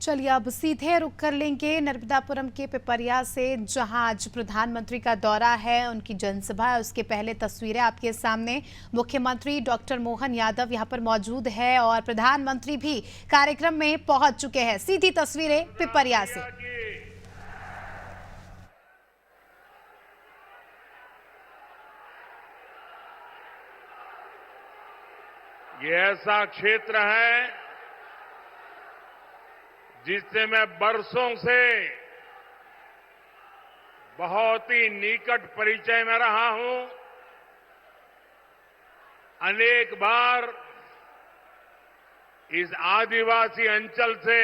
चलिए अब सीधे रुक कर लेंगे नर्मदापुरम के पिपरिया से, जहां आज प्रधानमंत्री का दौरा है, उनकी जनसभा है। उसके पहले तस्वीरें आपके सामने। मुख्यमंत्री डॉक्टर मोहन यादव यहां पर मौजूद है और प्रधानमंत्री भी कार्यक्रम में पहुंच चुके हैं। सीधी तस्वीरें पिपरिया से। ये ऐसा क्षेत्र है जिससे मैं बरसों से बहुत ही निकट परिचय में रहा हूं। अनेक बार इस आदिवासी अंचल से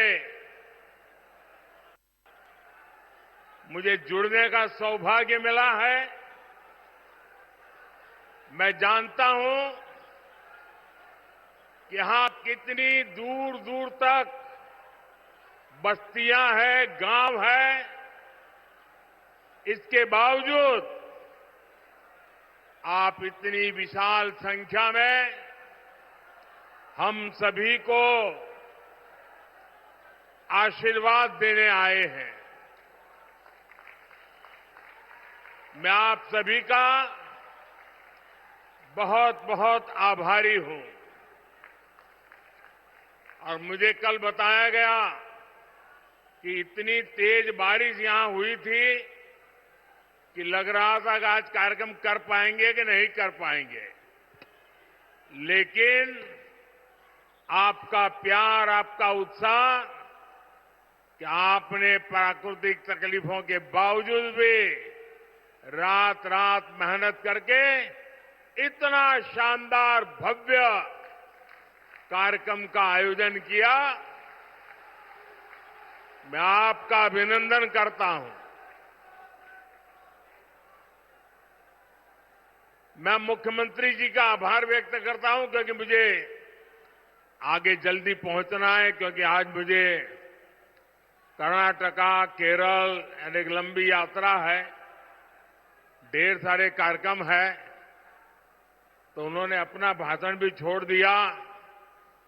मुझे जुड़ने का सौभाग्य मिला है। मैं जानता हूं कि यहां कितनी दूर दूर तक बस्तियां हैं, गांव हैं। इसके बावजूद आप इतनी विशाल संख्या में हम सभी को आशीर्वाद देने आए हैं। मैं आप सभी का बहुत बहुत आभारी हूं। और मुझे कल बताया गया कि इतनी तेज बारिश यहां हुई थी कि लग रहा था कि आज कार्यक्रम कर पाएंगे कि नहीं कर पाएंगे। लेकिन आपका प्यार, आपका उत्साह कि आपने प्राकृतिक तकलीफों के बावजूद भी रात रात मेहनत करके इतना शानदार भव्य कार्यक्रम का आयोजन किया। मैं आपका अभिनंदन करता हूं। मैं मुख्यमंत्री जी का आभार व्यक्त करता हूं क्योंकि मुझे आगे जल्दी पहुंचना है, क्योंकि आज मुझे कर्नाटका, केरल एक लंबी यात्रा है, ढेर सारे कार्यक्रम है। तो उन्होंने अपना भाषण भी छोड़ दिया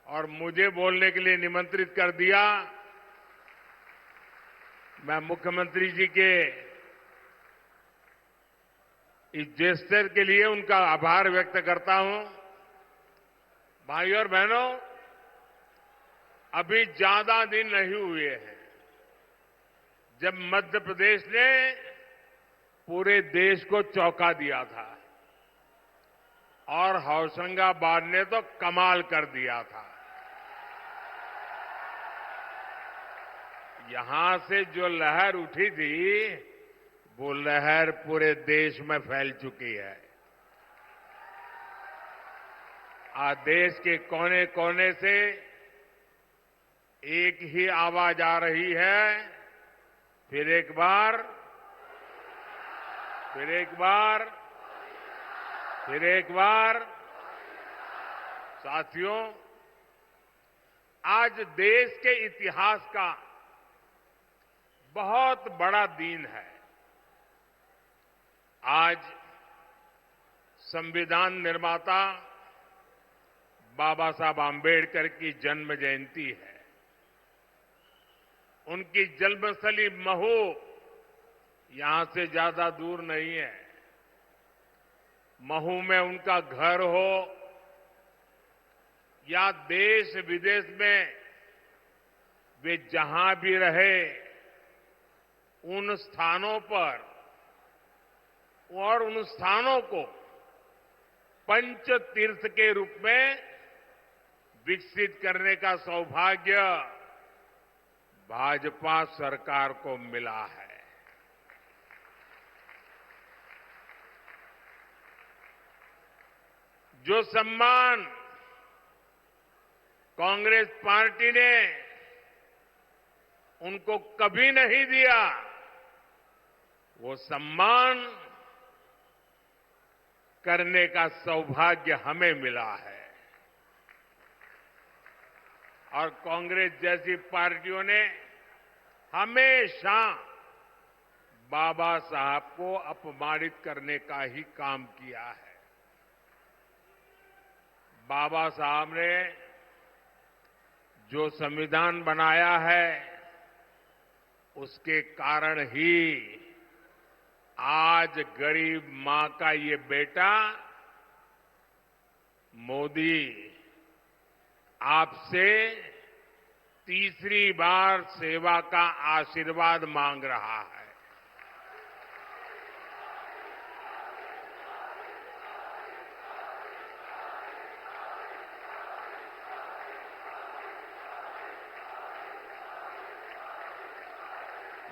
और मुझे बोलने के लिए निमंत्रित कर दिया। मैं मुख्यमंत्री जी के इस जेस्चर के लिए उनका आभार व्यक्त करता हूं। भाइयों और बहनों, अभी ज्यादा दिन नहीं हुए हैं जब मध्य प्रदेश ने पूरे देश को चौंका दिया था और होशंगाबाद ने तो कमाल कर दिया था। यहां से जो लहर उठी थी, वो लहर पूरे देश में फैल चुकी है। आज देश के कोने कोने से एक ही आवाज आ रही है, फिर एक बार, फिर एक बार, फिर एक बार। साथियों, आज देश के इतिहास का बहुत बड़ा दिन है। आज संविधान निर्माता बाबा साहब आम्बेडकर की जन्म जयंती है। उनकी जन्मस्थली महू यहां से ज्यादा दूर नहीं है। महू में उनका घर हो या देश विदेश में वे जहां भी रहे, उन स्थानों पर और उन स्थानों को पंच तीर्थ के रूप में विकसित करने का सौभाग्य भाजपा सरकार को मिला है। जो सम्मान कांग्रेस पार्टी ने उनको कभी नहीं दिया, वो सम्मान करने का सौभाग्य हमें मिला है। और कांग्रेस जैसी पार्टियों ने हमेशा बाबा साहब को अपमानित करने का ही काम किया है। बाबा साहब ने जो संविधान बनाया है, उसके कारण ही आज गरीब मां का ये बेटा मोदी आपसे तीसरी बार सेवा का आशीर्वाद मांग रहा है।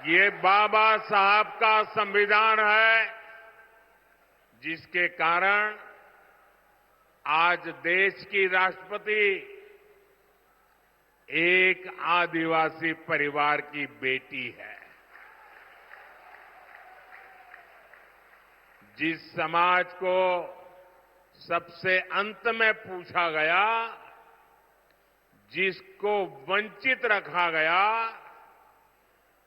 ये बाबा साहब का संविधान है, जिसके कारण आज देश की राष्ट्रपति एक आदिवासी परिवार की बेटी है। जिस समाज को सबसे अंत में पूछा गया, जिसको वंचित रखा गया,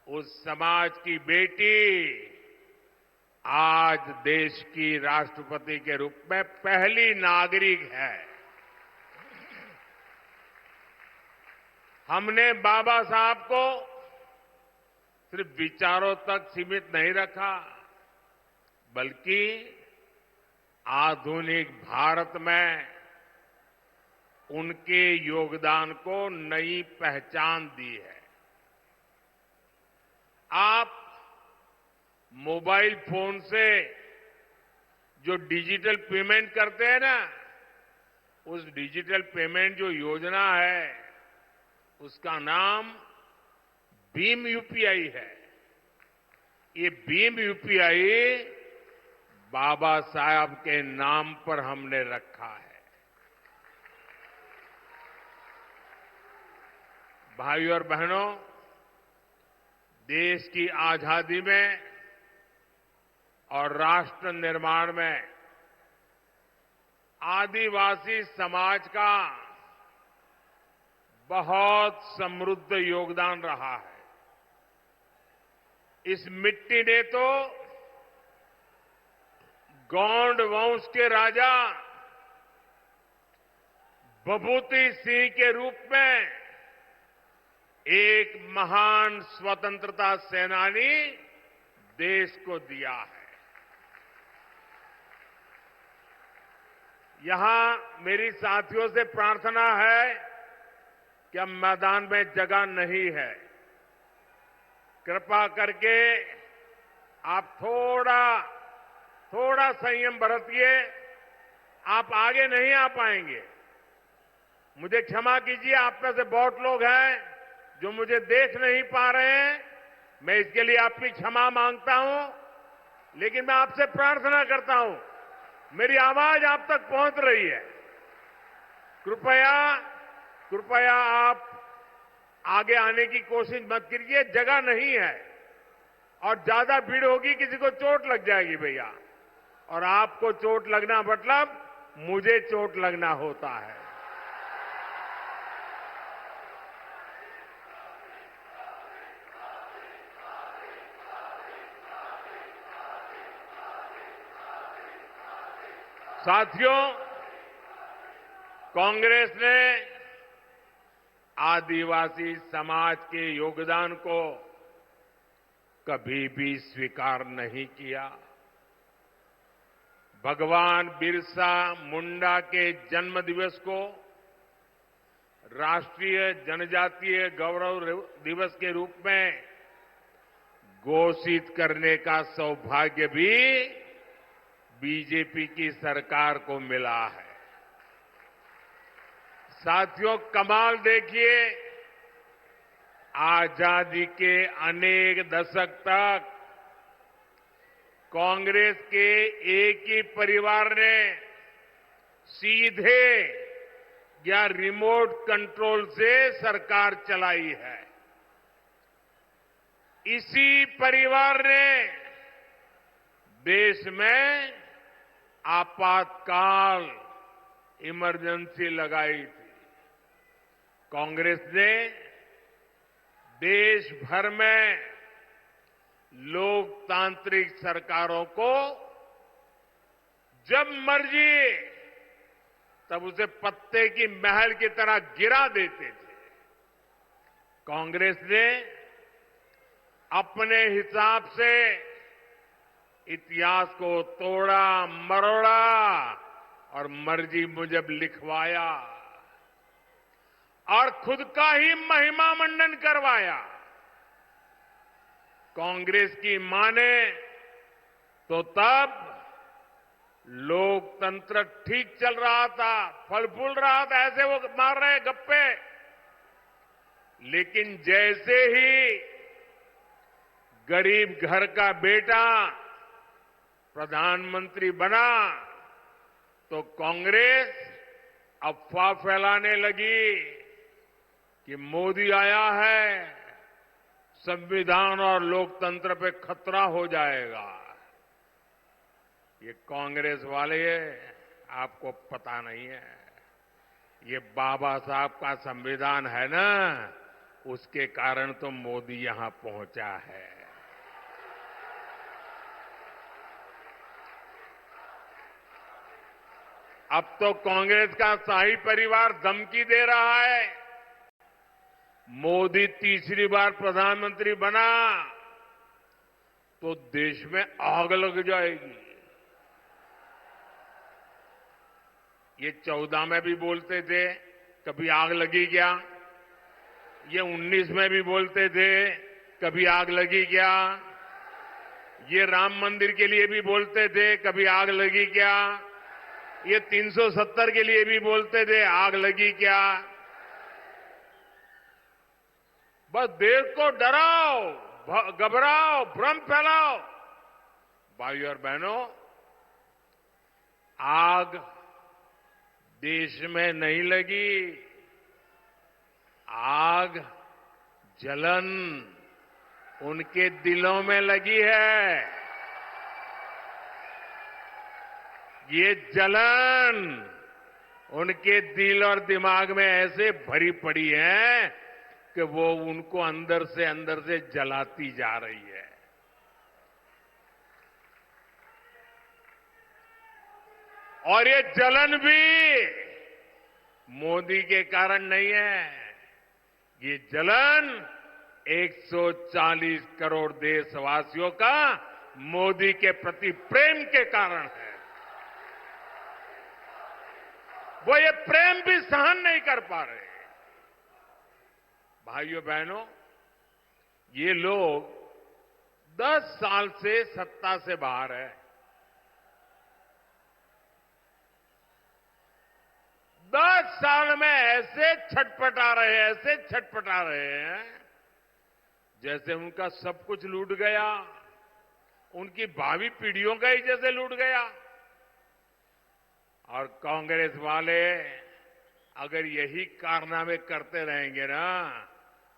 उस समाज की बेटी आज देश की राष्ट्रपति के रूप में पहली नागरिक है। हमने बाबा साहब को सिर्फ विचारों तक सीमित नहीं रखा, बल्कि आधुनिक भारत में उनके योगदान को नई पहचान दी है। आप मोबाइल फोन से जो डिजिटल पेमेंट करते हैं ना, उस डिजिटल पेमेंट जो योजना है, उसका नाम भीम यूपीआई है। ये भीम यूपीआई बाबा साहब के नाम पर हमने रखा है। भाइयों और बहनों, देश की आजादी में और राष्ट्र निर्माण में आदिवासी समाज का बहुत समृद्ध योगदान रहा है। इस मिट्टी ने तो गौंड वंश के राजा विभूति सिंह के रूप में एक महान स्वतंत्रता सेनानी देश को दिया है। यहां मेरी साथियों से प्रार्थना है कि अब मैदान में जगह नहीं है। कृपा करके आप थोड़ा संयम बरतिए। आप आगे नहीं आ पाएंगे। मुझे क्षमा कीजिए, आप में से बहुत लोग हैं जो मुझे देख नहीं पा रहे हैं। मैं इसके लिए आपकी क्षमा मांगता हूं, लेकिन मैं आपसे प्रार्थना करता हूं, मेरी आवाज आप तक पहुंच रही है। कृपया आप आगे आने की कोशिश मत कीजिए, जगह नहीं है और ज्यादा भीड़ होगी, किसी को चोट लग जाएगी भैया, और आपको चोट लगना मतलब मुझे चोट लगना होता है। साथियों, कांग्रेस ने आदिवासी समाज के योगदान को कभी भी स्वीकार नहीं किया। भगवान बिरसा मुंडा के जन्म दिवस को राष्ट्रीय जनजातीय गौरव दिवस के रूप में घोषित करने का सौभाग्य भी बीजेपी की सरकार को मिला है। साथियों, कमाल देखिए, आजादी के अनेक दशक तक कांग्रेस के एक ही परिवार ने सीधे या रिमोट कंट्रोल से सरकार चलाई है। इसी परिवार ने देश में आपातकाल इमरजेंसी लगाई थी। कांग्रेस ने देश भर में लोकतांत्रिक सरकारों को जब मर्जी तब उसे पत्ते की महल की तरह गिरा देते थे। कांग्रेस ने अपने हिसाब से इतिहास को तोड़ा मरोड़ा और मर्जी मुजब लिखवाया और खुद का ही महिमा मंडन करवाया। कांग्रेस की माने तो तब लोकतंत्र ठीक चल रहा था, फल फूल रहा था, ऐसे वो मार रहे गप्पे। लेकिन जैसे ही गरीब घर का बेटा प्रधानमंत्री बना तो कांग्रेस अफवाह फैलाने लगी कि मोदी आया है, संविधान और लोकतंत्र पे खतरा हो जाएगा। ये कांग्रेस वाले आपको पता नहीं है, ये बाबा साहब का संविधान है ना, उसके कारण तो मोदी यहां पहुंचा है। अब तो कांग्रेस का शाही परिवार धमकी दे रहा है, मोदी तीसरी बार प्रधानमंत्री बना तो देश में आग लग जाएगी। ये 14 में भी बोलते थे, कभी आग लगी क्या? ये 19 में भी बोलते थे, कभी आग लगी क्या? ये राम मंदिर के लिए भी बोलते थे, कभी आग लगी क्या? ये 370 के लिए भी बोलते थे, आग लगी क्या? बस देश को डराओ, घबराओ, भ्रम फैलाओ। भाइयों और बहनों, आग देश में नहीं लगी, आग जलन उनके दिलों में लगी है। ये जलन उनके दिल और दिमाग में ऐसे भरी पड़ी है कि वो उनको अंदर से जलाती जा रही है। और ये जलन भी मोदी के कारण नहीं है, ये जलन 140 करोड़ देशवासियों का मोदी के प्रति प्रेम के कारण है। वो ये प्रेम भी सहन नहीं कर पा रहे। भाइयों बहनों, ये लोग 10 साल से सत्ता से बाहर है। 10 साल में ऐसे छटपटा रहे हैं जैसे उनका सब कुछ लूट गया, उनकी भावी पीढ़ियों का ही जैसे लूट गया। और कांग्रेस वाले अगर यही कारनामे करते रहेंगे ना,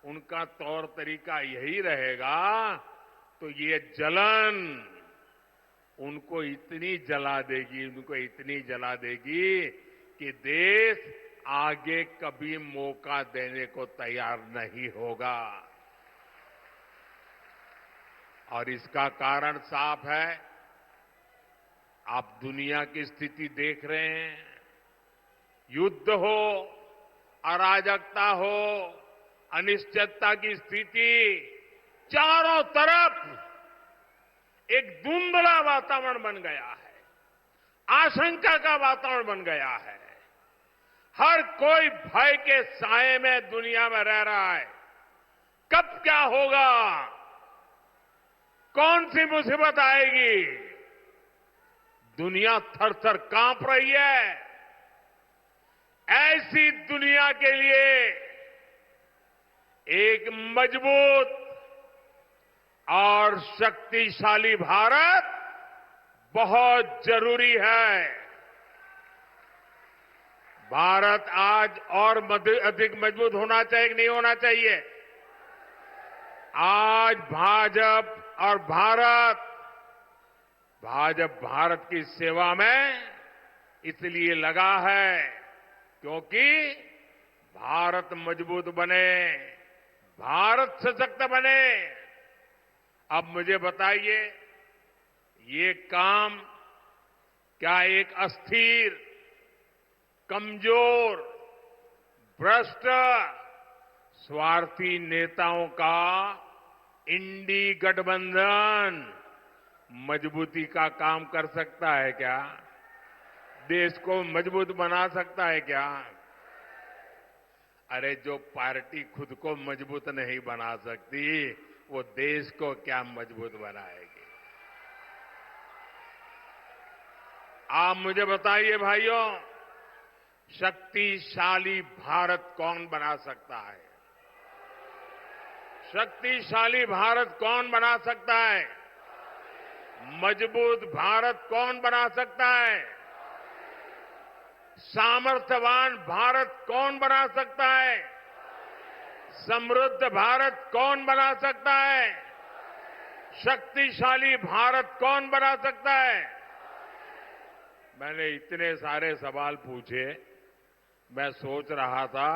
उनका तौर तरीका यही रहेगा, तो ये जलन उनको इतनी जला देगी कि देश आगे कभी मौका देने को तैयार नहीं होगा। और इसका कारण साफ है, आप दुनिया की स्थिति देख रहे हैं, युद्ध हो, अराजकता हो, अनिश्चितता की स्थिति, चारों तरफ एक धुंधला वातावरण बन गया है, आशंका का वातावरण बन गया है। हर कोई भय के साए में दुनिया में रह रहा है। कब क्या होगा, कौन सी मुसीबत आएगी, दुनिया थर-थर कांप रही है। ऐसी दुनिया के लिए एक मजबूत और शक्तिशाली भारत बहुत जरूरी है। भारत आज और अधिक मजबूत होना चाहिए कि नहीं होना चाहिए? आज भाजपा और भारत की सेवा में इसलिए लगा है क्योंकि भारत मजबूत बने, भारत सशक्त बने। अब मुझे बताइए, ये काम क्या एक अस्थिर, कमजोर, भ्रष्ट, स्वार्थी नेताओं का इंडी गठबंधन मजबूती का काम कर सकता है क्या? देश को मजबूत बना सकता है क्या? अरे जो पार्टी खुद को मजबूत नहीं बना सकती, वो देश को क्या मजबूत बनाएगी? आप मुझे बताइए भाइयों, शक्तिशाली भारत कौन बना सकता है? शक्तिशाली भारत कौन बना सकता है? मजबूत भारत कौन बना सकता है? सामर्थ्यवान भारत कौन बना सकता है? समृद्ध भारत कौन बना सकता है? शक्तिशाली भारत कौन बना सकता है? मैंने इतने सारे सवाल पूछे, मैं सोच रहा था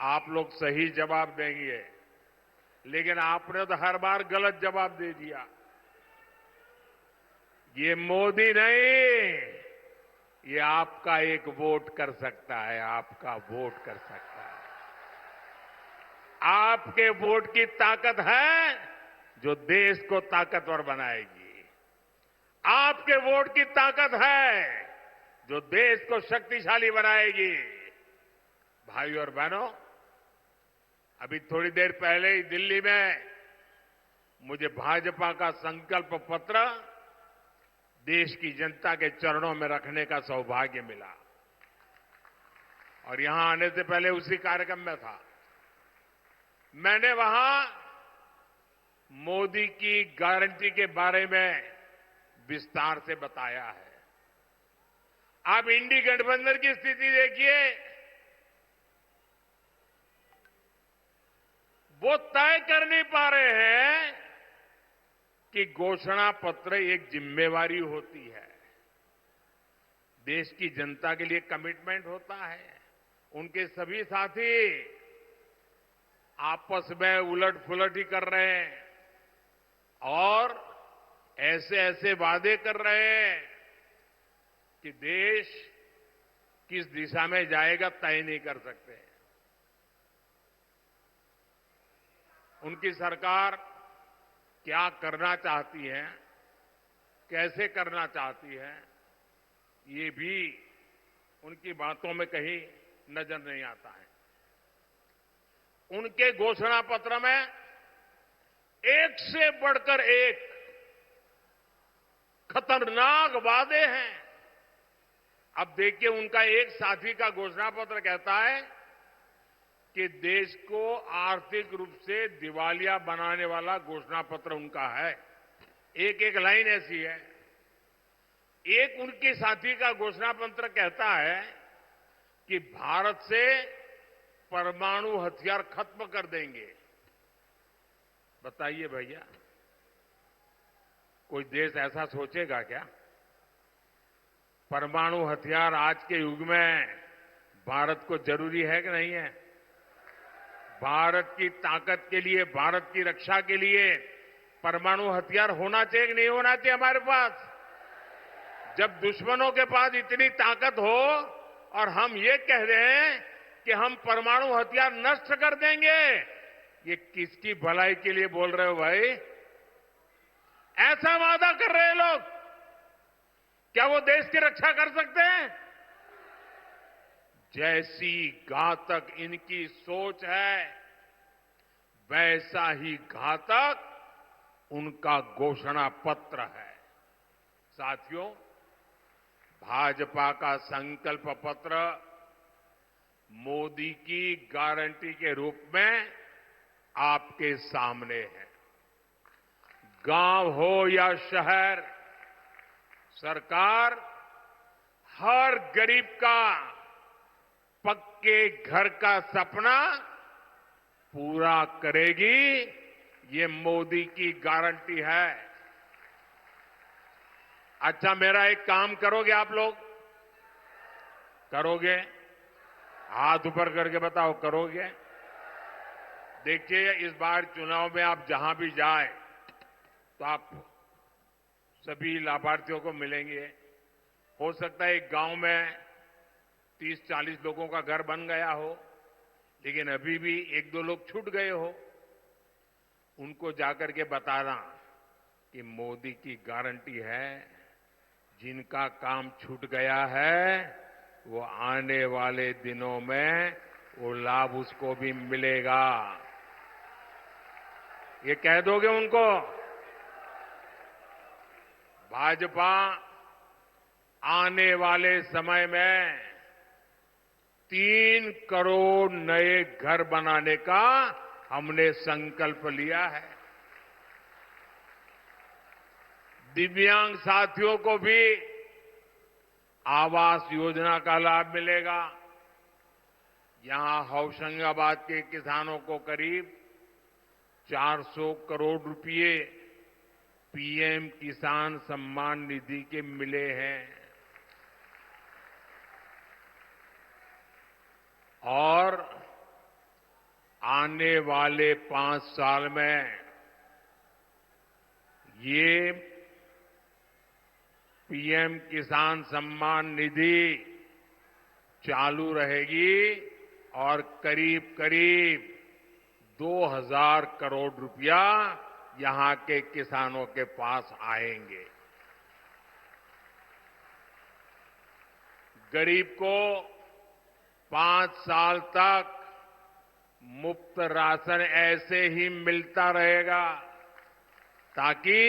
आप लोग सही जवाब देंगे, लेकिन आपने तो हर बार गलत जवाब दे दिया। ये मोदी नहीं, ये आपका एक वोट कर सकता है, आपका वोट कर सकता है। आपके वोट की ताकत है जो देश को ताकतवर बनाएगी। आपके वोट की ताकत है जो देश को शक्तिशाली बनाएगी। भाइयों और बहनों, अभी थोड़ी देर पहले ही दिल्ली में मुझे भाजपा का संकल्प पत्र देश की जनता के चरणों में रखने का सौभाग्य मिला और यहां आने से पहले उसी कार्यक्रम में था। मैंने वहां मोदी की गारंटी के बारे में विस्तार से बताया है। आप इंडी गठबंधन की स्थिति देखिए, वो तय कर नहीं पा रहे हैं कि घोषणा पत्र एक जिम्मेवारी होती है, देश की जनता के लिए कमिटमेंट होता है। उनके सभी साथी आपस में उलट पुलट ही कर रहे हैं और ऐसे ऐसे वादे कर रहे हैं कि देश किस दिशा में जाएगा तय नहीं कर सकते। उनकी सरकार क्या करना चाहती है, कैसे करना चाहती है, ये भी उनकी बातों में कहीं नजर नहीं आता है। उनके घोषणा पत्र में एक से बढ़कर एक खतरनाक वादे हैं। अब देखिए, उनका एक साथी का घोषणा पत्र कहता है कि देश को आर्थिक रूप से दिवालिया बनाने वाला घोषणा पत्र उनका है। एक एक लाइन ऐसी है। एक उनके साथी का घोषणा पत्र कहता है कि भारत से परमाणु हथियार खत्म कर देंगे। बताइए भैया, कोई देश ऐसा सोचेगा क्या? परमाणु हथियार आज के युग में भारत को जरूरी है कि नहीं है? भारत की ताकत के लिए, भारत की रक्षा के लिए परमाणु हथियार होना चाहिए कि नहीं होना चाहिए हमारे पास? जब दुश्मनों के पास इतनी ताकत हो और हम ये कह रहे हैं कि हम परमाणु हथियार नष्ट कर देंगे, ये किसकी भलाई के लिए बोल रहे हो भाई? ऐसा वादा कर रहे हैं लोग, क्या वो देश की रक्षा कर सकते हैं? जैसी घातक इनकी सोच है, वैसा ही घातक उनका घोषणा पत्र है। साथियों, भाजपा का संकल्प पत्र मोदी की गारंटी के रूप में आपके सामने है। गांव हो या शहर, सरकार हर गरीब का पक्के घर का सपना पूरा करेगी, ये मोदी की गारंटी है। अच्छा, मेरा एक काम करोगे आप लोग? करोगे? हाथ ऊपर करके बताओ, करोगे? देखिए, इस बार चुनाव में आप जहां भी जाए तो आप सभी लाभार्थियों को मिलेंगे। हो सकता है एक गांव में 30-40 लोगों का घर बन गया हो, लेकिन अभी भी 1-2 लोग छूट गए हो। उनको जाकर के बताना कि मोदी की गारंटी है, जिनका काम छूट गया है वो आने वाले दिनों में वो लाभ उसको भी मिलेगा। ये कह दोगे उनको? भाजपा आने वाले समय में 3 करोड़ नए घर बनाने का हमने संकल्प लिया है। दिव्यांग साथियों को भी आवास योजना का लाभ मिलेगा। यहां होशंगाबाद के किसानों को करीब 400 करोड़ रुपए पीएम किसान सम्मान निधि के मिले हैं। और आने वाले 5 साल में ये पीएम किसान सम्मान निधि चालू रहेगी और करीब करीब 2000 करोड़ रुपया यहां के किसानों के पास आएंगे। गरीब को 5 साल तक मुफ्त राशन ऐसे ही मिलता रहेगा ताकि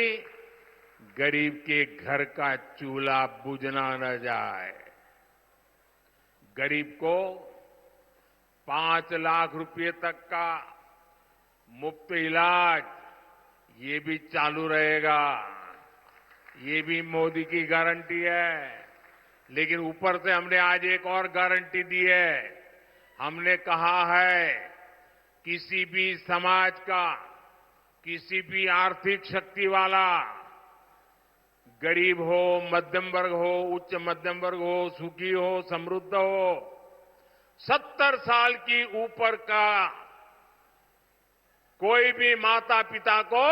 गरीब के घर का चूल्हा बुझना न जाए। गरीब को 5 लाख रुपए तक का मुफ्त इलाज ये भी चालू रहेगा। ये भी मोदी की गारंटी है। लेकिन ऊपर से हमने आज एक और गारंटी दी है। हमने कहा है किसी भी समाज का, किसी भी आर्थिक शक्ति वाला, गरीब हो, मध्यम वर्ग हो, उच्च मध्यम वर्ग हो, सुखी हो, समृद्ध हो, 70 साल की ऊपर का कोई भी माता पिता को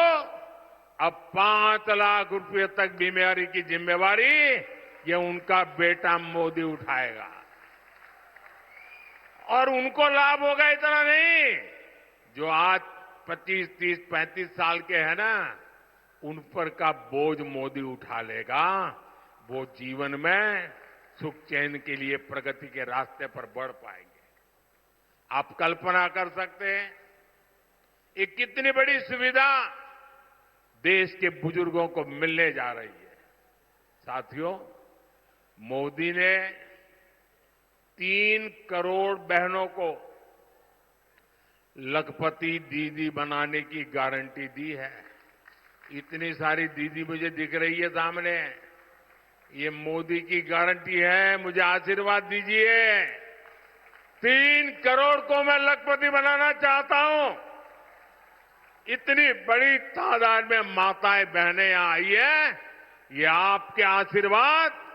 अब 5 लाख रुपए तक बीमारी की जिम्मेवारी ये उनका बेटा मोदी उठाएगा। और उनको लाभ होगा इतना नहीं, जो आज 25, 30, 35 साल के हैं ना, उन पर का बोझ मोदी उठा लेगा। वो जीवन में सुख चैन के लिए प्रगति के रास्ते पर बढ़ पाएंगे। आप कल्पना कर सकते हैं ये कितनी बड़ी सुविधा देश के बुजुर्गों को मिलने जा रही है। साथियों, मोदी ने 3 करोड़ बहनों को लखपति दीदी बनाने की गारंटी दी है। इतनी सारी दीदी मुझे दिख रही है सामने। ये मोदी की गारंटी है। मुझे आशीर्वाद दीजिए। 3 करोड़ को मैं लखपति बनाना चाहता हूं। इतनी बड़ी तादाद में माताएं बहनें यहां आई है। ये आपके आशीर्वाद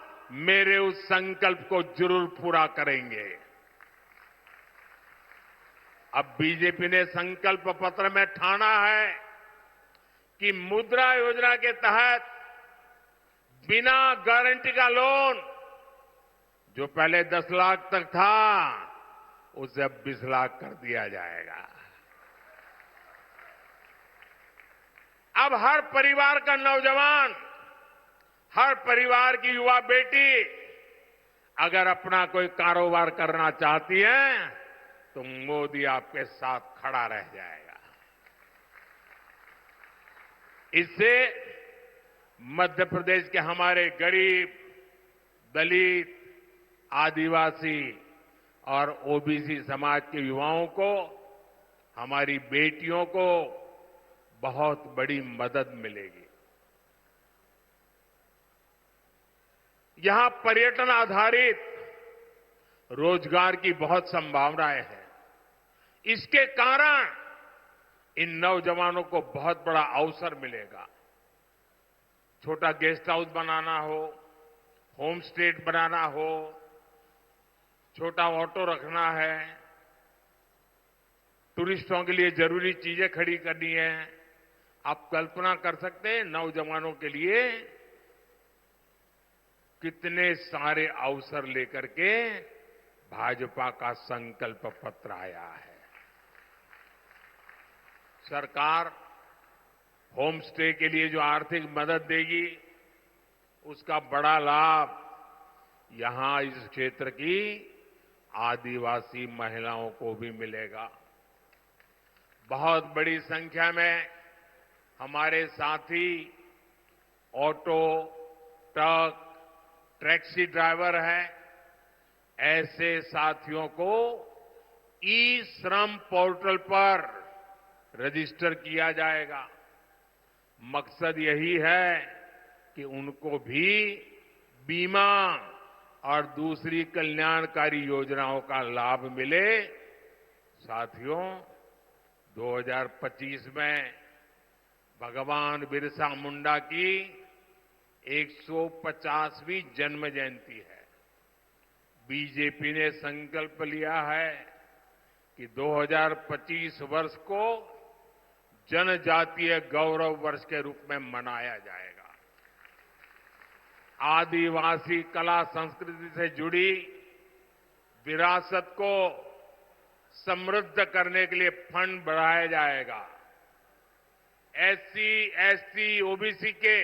मेरे उस संकल्प को जरूर पूरा करेंगे। अब बीजेपी ने संकल्प पत्र में ठाना है कि मुद्रा योजना के तहत बिना गारंटी का लोन, जो पहले 10 लाख तक था, उसे अब 20 लाख कर दिया जाएगा। अब हर परिवार का नौजवान, हर परिवार की युवा बेटी अगर अपना कोई कारोबार करना चाहती है तो मोदी आपके साथ खड़ा रह जाएगा। इससे मध्य प्रदेश के हमारे गरीब, दलित, आदिवासी और ओबीसी समाज के युवाओं को, हमारी बेटियों को बहुत बड़ी मदद मिलेगी। यहां पर्यटन आधारित रोजगार की बहुत संभावनाएं हैं। इसके कारण इन नौजवानों को बहुत बड़ा अवसर मिलेगा। छोटा गेस्ट हाउस बनाना हो, होम स्टे बनाना हो, छोटा ऑटो रखना है, टूरिस्टों के लिए जरूरी चीजें खड़ी करनी है। आप कल्पना कर सकते हैं नौजवानों के लिए कितने सारे अवसर लेकर के भाजपा का संकल्प पत्र आया है। सरकार होम स्टे के लिए जो आर्थिक मदद देगी, उसका बड़ा लाभ यहां इस क्षेत्र की आदिवासी महिलाओं को भी मिलेगा। बहुत बड़ी संख्या में हमारे साथी ऑटो, ट्रक, टैक्सी ड्राइवर हैं। ऐसे साथियों को ई श्रम पोर्टल पर रजिस्टर किया जाएगा। मकसद यही है कि उनको भी बीमा और दूसरी कल्याणकारी योजनाओं का लाभ मिले। साथियों, 2025 में भगवान बिरसा मुंडा की 150वीं जन्म जयंती है। बीजेपी ने संकल्प लिया है कि 2025 वर्ष को जनजातीय गौरव वर्ष के रूप में मनाया जाएगा। आदिवासी कला संस्कृति से जुड़ी विरासत को समृद्ध करने के लिए फंड बढ़ाया जाएगा। एससी, एसटी, ओबीसी के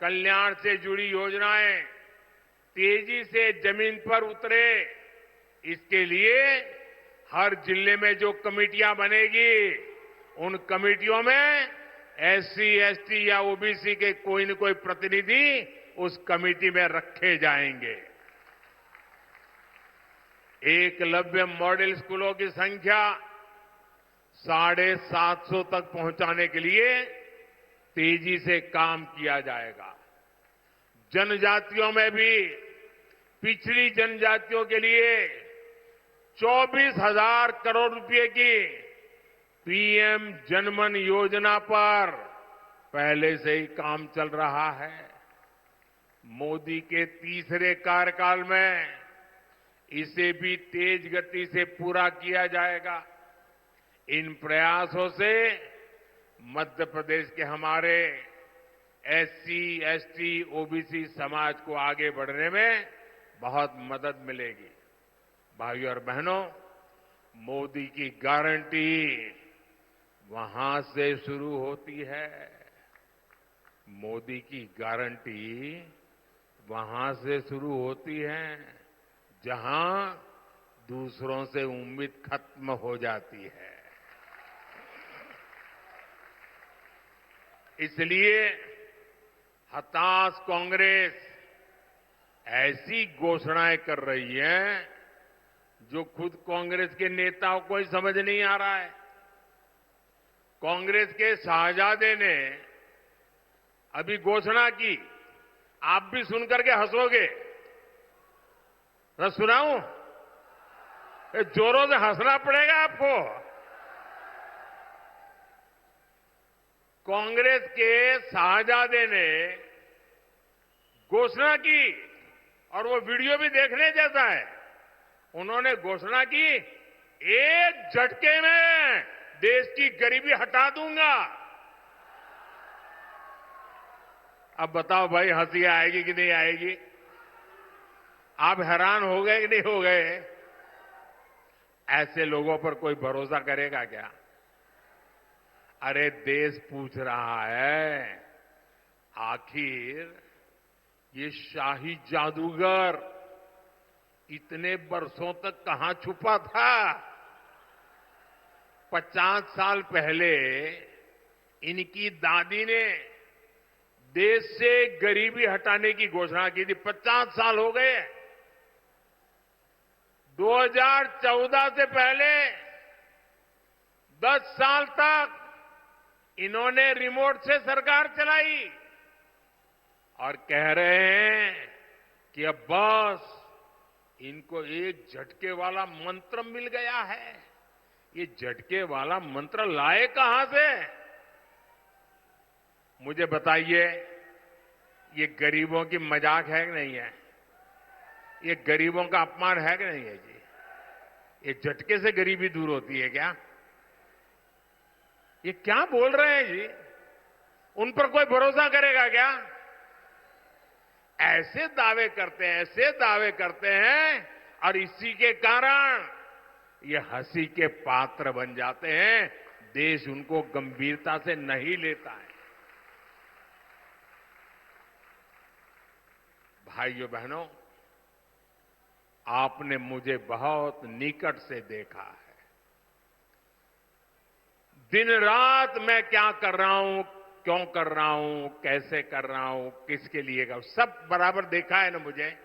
कल्याण से जुड़ी योजनाएं तेजी से जमीन पर उतरे, इसके लिए हर जिले में जो कमेटियां बनेगी, उन कमेटियों में एससी, एसटी या ओबीसी के कोई न कोई प्रतिनिधि उस कमेटी में रखे जाएंगे। एकलव्य मॉडल स्कूलों की संख्या 750 तक पहुंचाने के लिए तेजी से काम किया जाएगा। जनजातियों में भी पिछड़ी जनजातियों के लिए 24,000 करोड़ रुपए की पीएम जनमन योजना पर पहले से ही काम चल रहा है। मोदी के तीसरे कार्यकाल में इसे भी तेज गति से पूरा किया जाएगा। इन प्रयासों से मध्य प्रदेश के हमारे एससी, एसटी, ओबीसी समाज को आगे बढ़ने में बहुत मदद मिलेगी। भाइयों और बहनों, मोदी की गारंटी वहां से शुरू होती है। मोदी की गारंटी वहां से शुरू होती है जहां दूसरों से उम्मीद खत्म हो जाती है। इसलिए हताश कांग्रेस ऐसी घोषणाएं कर रही है जो खुद कांग्रेस के नेताओं को ही समझ नहीं आ रहा है। कांग्रेस के शाहजादे ने अभी घोषणा की, आप भी सुनकर के हंसोगे। मैं सुनाऊं? जोरों से हंसना पड़ेगा आपको। कांग्रेस के शाहजादे ने घोषणा की और वो वीडियो भी देखने जैसा है। उन्होंने घोषणा की, एक झटके में देश की गरीबी हटा दूंगा। अब बताओ भाई, हंसी आएगी कि नहीं आएगी? आप हैरान हो गए कि नहीं हो गए? ऐसे लोगों पर कोई भरोसा करेगा क्या? अरे देश पूछ रहा है, आखिर ये शाही जादूगर इतने वर्षों तक कहां छुपा था? 50 साल पहले इनकी दादी ने देश से गरीबी हटाने की घोषणा की थी। 50 साल हो गए। 2014 से पहले 10 साल तक इन्होंने रिमोट से सरकार चलाई और कह रहे हैं कि अब बस इनको एक झटके वाला मंत्र मिल गया है। ये झटके वाला मंत्र लाए कहां से? मुझे बताइए, ये गरीबों की मजाक है कि नहीं है? ये गरीबों का अपमान है कि नहीं है जी? ये झटके से गरीबी दूर होती है क्या? ये क्या बोल रहे हैं जी? उन पर कोई भरोसा करेगा क्या? ऐसे दावे करते हैं और इसी के कारण ये हंसी के पात्र बन जाते हैं। देश उनको गंभीरता से नहीं लेता है। भाइयों बहनों, आपने मुझे बहुत निकट से देखा है। दिन रात मैं क्या कर रहा हूं, क्यों कर रहा हूं, कैसे कर रहा हूं, किसके लिए कर, सब बराबर देखा है ना मुझे।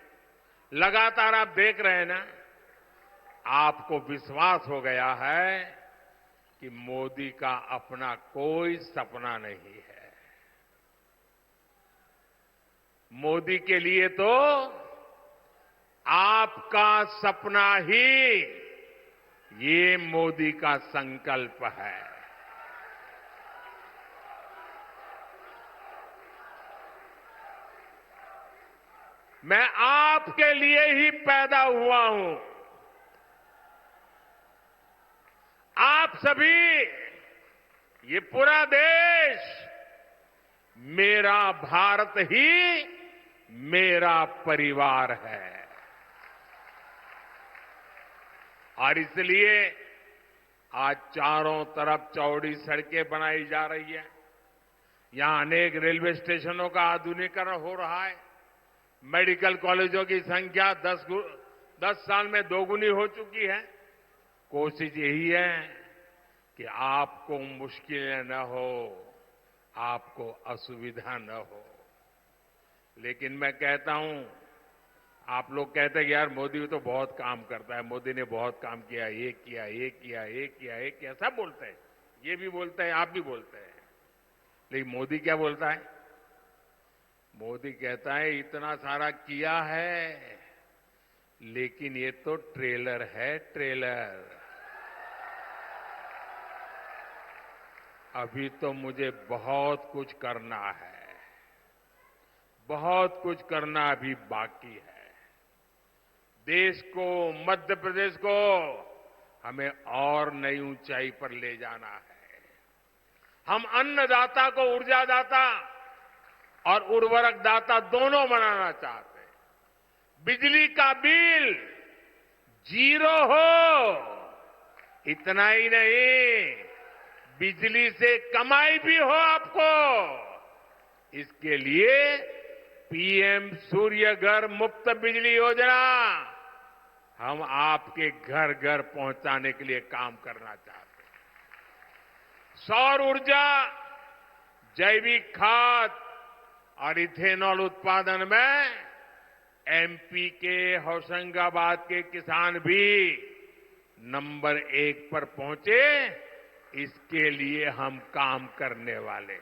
लगातार आप देख रहे हैं ना। आपको विश्वास हो गया है कि मोदी का अपना कोई सपना नहीं है। मोदी के लिए तो आपका सपना ही ये मोदी का संकल्प है। मैं आपके लिए ही पैदा हुआ हूं। आप सभी, ये पूरा देश, मेरा भारत ही मेरा परिवार है। और इसलिए आज चारों तरफ चौड़ी सड़कें बनाई जा रही है। यहां अनेक रेलवे स्टेशनों का आधुनिकीकरण हो रहा है। मेडिकल कॉलेजों की संख्या 10 साल में दोगुनी हो चुकी है। कोशिश यही है कि आपको मुश्किलें न हो, आपको असुविधा न हो। लेकिन मैं कहता हूं, आप लोग कहते हैं कि यार मोदी तो बहुत काम करता है, मोदी ने बहुत काम किया, ये किया, ये किया, ये किया, ये किया, सब बोलते हैं। ये भी बोलते हैं, आप भी बोलते हैं। लेकिन मोदी क्या बोलता है? मोदी कहता है इतना सारा किया है, लेकिन ये तो ट्रेलर है, ट्रेलर। अभी तो मुझे बहुत कुछ करना है, बहुत कुछ करना अभी बाकी है। देश को, मध्य प्रदेश को हमें और नई ऊंचाई पर ले जाना है। हम अन्नदाता को ऊर्जादाता और उर्वरक दाता दोनों बनाना चाहते हैं। बिजली का बिल 0 हो, इतना ही नहीं, बिजली से कमाई भी हो आपको। इसके लिए पीएम सूर्य घर मुफ्त बिजली योजना हम आपके घर घर पहुंचाने के लिए काम करना चाहते हैं। सौर ऊर्जा, जैविक खाद और इथेनॉल उत्पादन में एमपी के होशंगाबाद के किसान भी नंबर 1 पर पहुंचे, इसके लिए हम काम करने वाले हैं।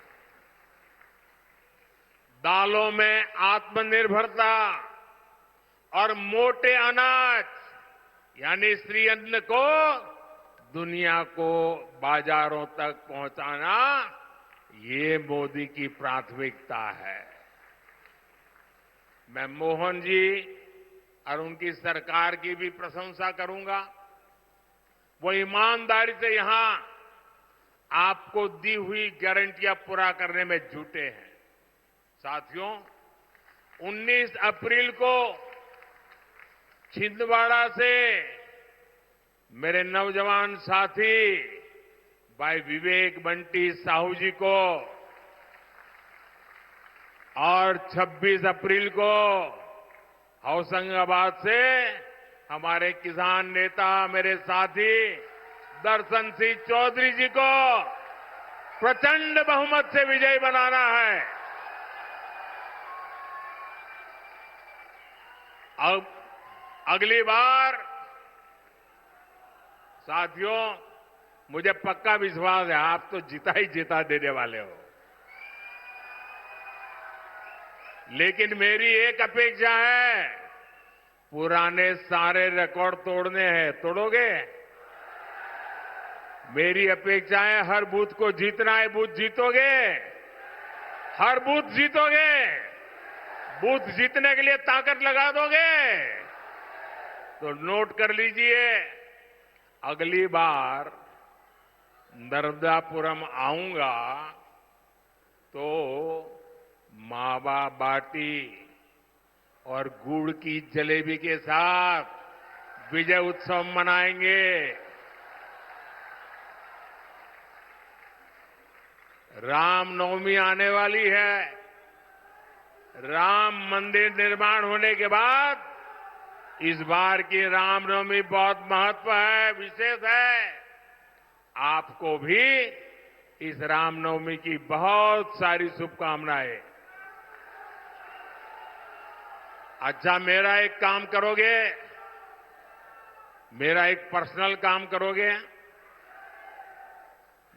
दालों में आत्मनिर्भरता और मोटे अनाज यानी श्री अन्न को दुनिया को बाजारों तक पहुंचाना, ये मोदी की प्राथमिकता है। मैं मोहन जी और उनकी सरकार की भी प्रशंसा करूंगा। वो ईमानदारी से यहां आपको दी हुई गारंटियां पूरा करने में जुटे हैं। साथियों, 19 अप्रैल को छिंदवाड़ा से मेरे नौजवान साथी भाई विवेक बंटी साहू जी को और 26 अप्रैल को होशंगाबाद से हमारे किसान नेता, मेरे साथी दर्शन सिंह चौधरी जी को प्रचंड बहुमत से विजयी बनाना है। अब अगली बार साथियों, मुझे पक्का विश्वास है आप तो जीता ही जीता देने वाले हो। लेकिन मेरी एक अपेक्षा है, पुराने सारे रिकॉर्ड तोड़ने हैं, तोड़ोगे? मेरी अपेक्षा है हर बूथ को जीतना है, बूथ जीतोगे? हर बूथ जीतोगे? बूथ जीतने के लिए ताकत लगा दोगे? तो नोट कर लीजिए, अगली बार नर्मदापुरम आऊंगा तो मावा बाटी और गुड़ की जलेबी के साथ विजय उत्सव मनाएंगे। रामनवमी आने वाली है। राम मंदिर निर्माण होने के बाद इस बार की रामनवमी बहुत महत्व है, विशेष है। आपको भी इस रामनवमी की बहुत सारी शुभकामनाएं। अच्छा, मेरा एक काम करोगे? मेरा एक पर्सनल काम करोगे?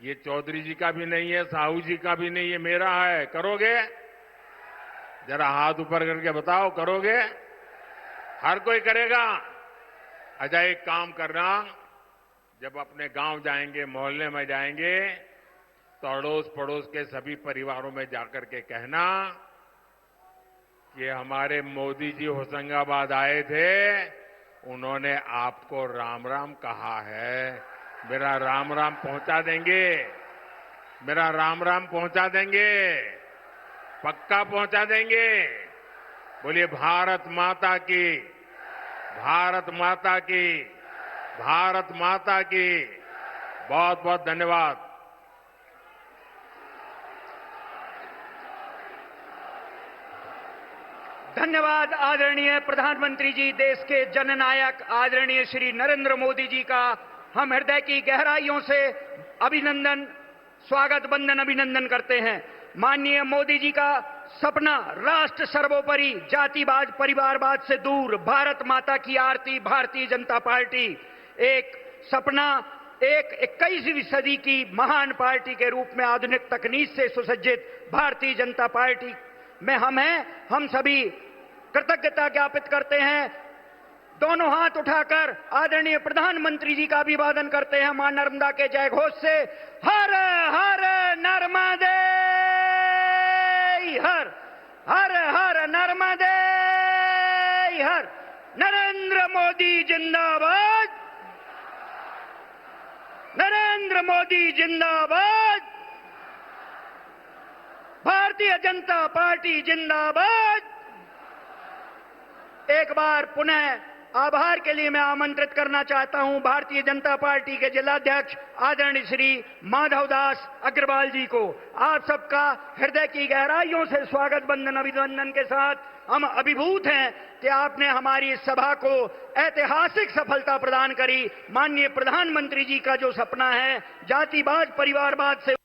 ये चौधरी जी का भी नहीं है, साहू जी का भी नहीं है, मेरा है। करोगे? जरा हाथ ऊपर करके बताओ, करोगे? हर कोई करेगा? अच्छा, एक काम करना, जब अपने गांव जाएंगे, मोहल्ले में जाएंगे, तो अड़ोस पड़ोस के सभी परिवारों में जाकर के कहना कि हमारे मोदी जी होशंगाबाद आए थे, उन्होंने आपको राम राम कहा है। मेरा राम राम पहुंचा देंगे, मेरा राम राम पहुंचा देंगे, पक्का पहुंचा देंगे। बोलिए भारत माता की, भारत माता की, भारत माता की। बहुत बहुत धन्यवाद। धन्यवाद आदरणीय प्रधानमंत्री जी। देश के जननायक आदरणीय श्री नरेंद्र मोदी जी का हम हृदय की गहराइयों से अभिनंदन, स्वागत, वंदन, अभिनंदन करते हैं। माननीय मोदी जी का सपना राष्ट्र सर्वोपरि, जातिवाद परिवारवाद से दूर, भारत माता की आरती, भारतीय जनता पार्टी एक सपना, एक 21वीं सदी की महान पार्टी के रूप में आधुनिक तकनीक से सुसज्जित भारतीय जनता पार्टी में हम सभी कृतज्ञता ज्ञापित करते हैं। दोनों हाथ उठाकर आदरणीय प्रधानमंत्री जी का अभिवादन करते हैं मां नर्मदा के जय घोष से। हर हर नर्मदे, हर हर हर नर्मदे, हर। नरेंद्र मोदी जिंदाबाद, नरेंद्र मोदी जिंदाबाद, भारतीय जनता पार्टी जिंदाबाद। एक बार पुनः आभार के लिए मैं आमंत्रित करना चाहता हूं भारतीय जनता पार्टी के जिलाध्यक्ष आदरणीय श्री माधवदास अग्रवाल जी को। आप सबका हृदय की गहराइयों से स्वागत, वंदन, अभिनंदन के साथ हम अभिभूत हैं कि आपने हमारी इस सभा को ऐतिहासिक सफलता प्रदान करी। माननीय प्रधानमंत्री जी का जो सपना है जातिवाद परिवारवाद से